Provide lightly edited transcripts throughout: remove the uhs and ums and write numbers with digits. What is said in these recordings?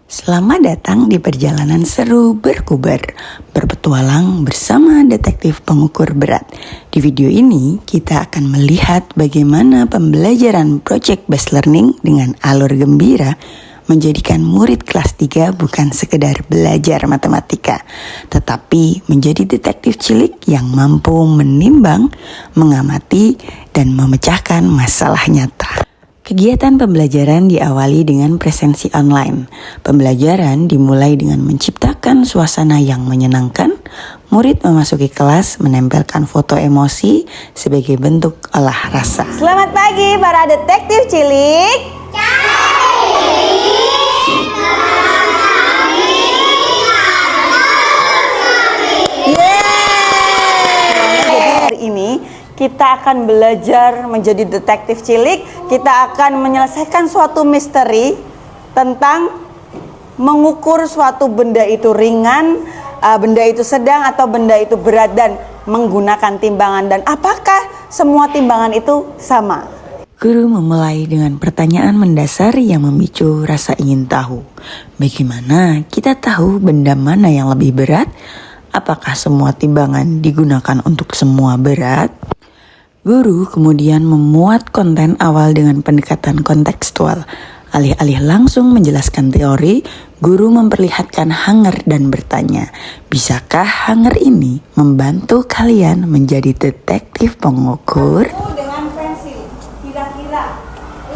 Selamat datang di perjalanan seru berkubar, berpetualang bersama detektif pengukur berat. Di video ini kita akan melihat bagaimana pembelajaran Project Based Learning dengan alur gembira menjadikan murid kelas 3 bukan sekedar belajar matematika, tetapi menjadi detektif cilik yang mampu menimbang, mengamati, dan memecahkan masalah nyata. Kegiatan pembelajaran diawali dengan presensi online. Pembelajaran dimulai dengan menciptakan suasana yang menyenangkan. Murid memasuki kelas menempelkan foto emosi sebagai bentuk olah rasa. Selamat pagi para detektif cilik. Jadi hari ini kita akan belajar menjadi detektif cilik. Kita akan menyelesaikan suatu misteri tentang mengukur suatu benda itu ringan, benda itu sedang, atau benda itu berat, dan menggunakan timbangan. Dan apakah semua timbangan itu sama? Guru memulai dengan pertanyaan mendasar yang memicu rasa ingin tahu. Bagaimana kita tahu benda mana yang lebih berat? Apakah semua timbangan digunakan untuk semua berat? Guru kemudian memuat konten awal dengan pendekatan kontekstual. Alih-alih langsung menjelaskan teori, guru memperlihatkan hanger dan bertanya, bisakah hanger ini membantu kalian menjadi detektif pengukur? Buku dengan pensil, kira-kira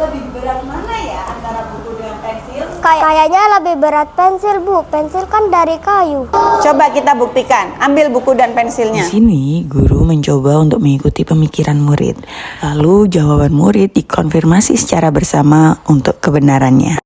lebih berat mana ya antara buku dengan pensil? Kayaknya lebih berat pensil, Bu. Pensil kan dari kayu. Coba kita buktikan. Ambil buku dan pensilnya. Di sini, guru mencoba untuk mengikuti pemikiran murid. Lalu jawaban murid dikonfirmasi secara bersama untuk kebenarannya.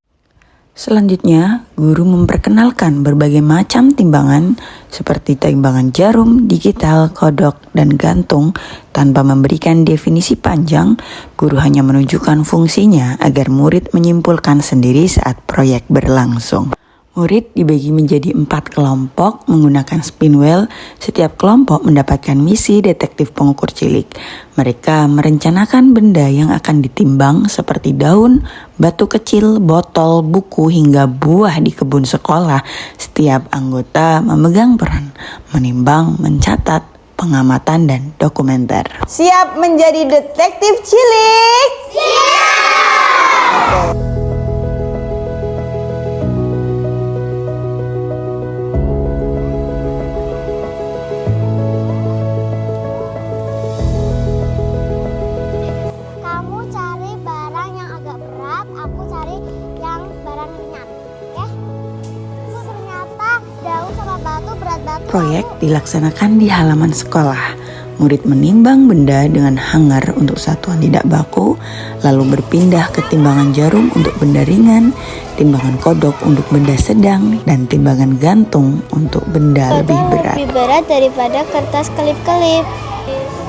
Selanjutnya, guru memperkenalkan berbagai macam timbangan seperti timbangan jarum, digital, kodok, dan gantung. Tanpa memberikan definisi panjang, guru hanya menunjukkan fungsinya agar murid menyimpulkan sendiri saat proyek berlangsung. Murid dibagi menjadi 4 kelompok menggunakan spin wheel. Setiap kelompok mendapatkan misi detektif pengukur cilik. Mereka merencanakan benda yang akan ditimbang seperti daun, batu kecil, botol, buku, hingga buah di kebun sekolah. Setiap anggota memegang peran, menimbang, mencatat, pengamatan, dan dokumenter. Siap menjadi detektif cilik? Siap! Proyek dilaksanakan di halaman sekolah. Murid menimbang benda dengan hanger untuk satuan tidak baku, lalu berpindah ke timbangan jarum untuk benda ringan, timbangan kodok untuk benda sedang, dan timbangan gantung untuk benda lebih berat. Lebih berat daripada kertas kelip-kelip.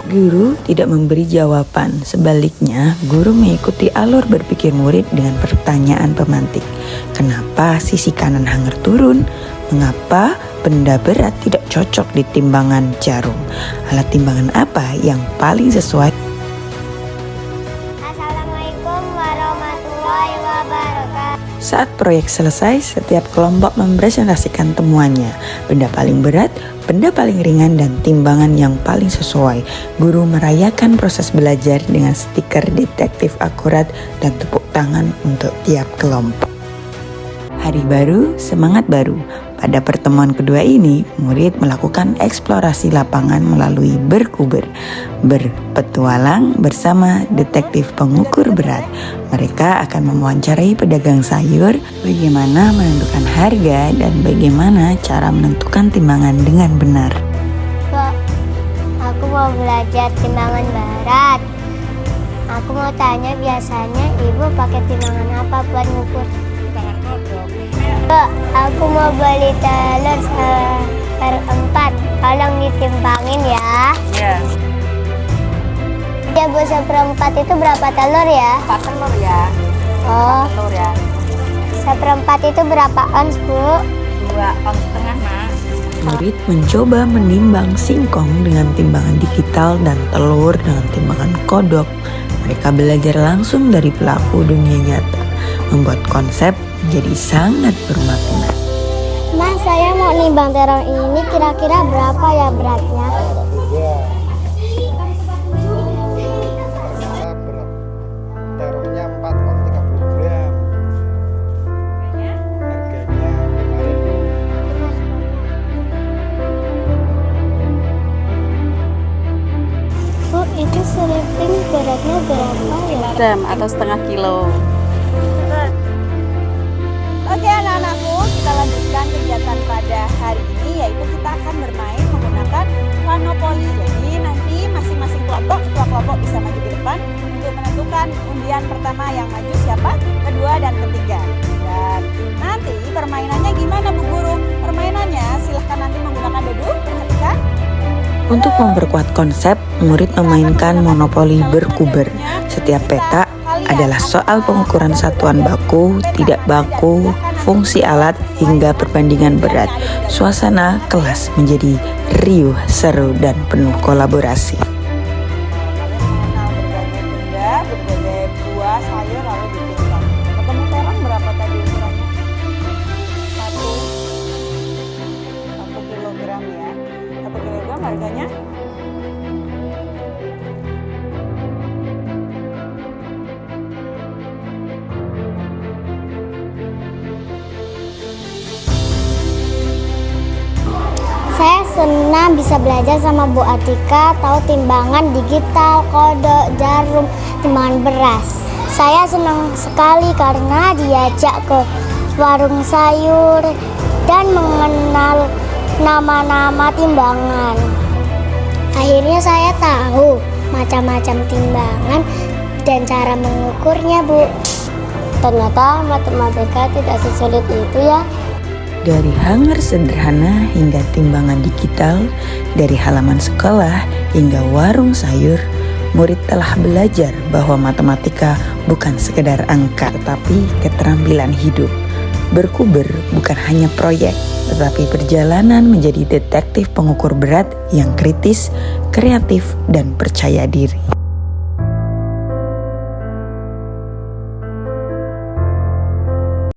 Guru tidak memberi jawaban. Sebaliknya, guru mengikuti alur berpikir murid dengan pertanyaan pemantik. Kenapa sisi kanan hanger turun? Mengapa benda berat tidak cocok di timbangan jarum? Alat timbangan apa yang paling sesuai? Assalamualaikum warahmatullahi wabarakatuh. Saat proyek selesai, setiap kelompok mempresentasikan temuannya. Benda paling berat, benda paling ringan, dan timbangan yang paling sesuai. Guru merayakan proses belajar dengan stiker detektif akurat dan tepuk tangan untuk tiap kelompok. Hari baru, semangat baru. Pada pertemuan kedua ini, murid melakukan eksplorasi lapangan melalui berkuber, berpetualang bersama detektif pengukur berat. Mereka akan mewawancarai pedagang sayur, bagaimana menentukan harga, dan bagaimana cara menentukan timbangan dengan benar. Kak, aku mau belajar timbangan berat. Aku mau tanya, biasanya ibu pakai timbangan apa buat ngukur? Kak, aku mau beli telur seperempat. Tolong ditimbangin ya. Iya. Ya, Bu, seperempat itu berapa telur ya? 4 telur ya. Oh, Telur ya. seperempat itu berapa ons, Bu? 2 ons setengah, Mas. Murid mencoba menimbang singkong dengan timbangan digital dan telur dengan timbangan kodok. Mereka belajar langsung dari pelaku dunia nyata, membuat konsep, jadi sangat bermakna. Mas, saya mau nimbang terong ini kira-kira berapa ya beratnya? Terongnya 4,30 gram. Harganya 5.000. Bu, itu seriping beratnya berapa ya? Gram atau setengah kilo. Oke anak-anakku, kita lanjutkan kegiatan pada hari ini, yaitu kita akan bermain menggunakan monopoli. Jadi nanti masing-masing kelompok, ketua kelompok bisa maju ke depan untuk menentukan undian pertama yang maju siapa, kedua dan ketiga. Dan nanti permainannya gimana Bu Guru? Permainannya silahkan nanti menggunakan duduk, perhatikan. Untuk memperkuat konsep, murid memainkan monopoli berkuber. Setiap peta adalah soal pengukuran satuan baku, tidak baku, fungsi alat, hingga perbandingan berat. Suasana kelas menjadi riuh, seru, dan penuh kolaborasi. Mengenal berbagai benda, berbagai buah, sayur, lalu ditimbang. Ketemu terong berapa tadi ukurannya? 1 kilogram ya. 1 kilogram harganya? Saya senang bisa belajar sama Bu Atika, tahu timbangan digital, kode, jarum, timbangan beras. Saya senang sekali karena diajak ke warung sayur dan mengenal nama-nama timbangan. Akhirnya saya tahu macam-macam timbangan dan cara mengukurnya, Bu. Ternyata matematika tidak sesulit itu ya. Dari hanger sederhana hingga timbangan digital, dari halaman sekolah hingga warung sayur, murid telah belajar bahwa matematika bukan sekedar angka, tetapi keterampilan hidup. Berkuber bukan hanya proyek, tetapi perjalanan menjadi detektif pengukur berat yang kritis, kreatif, dan percaya diri.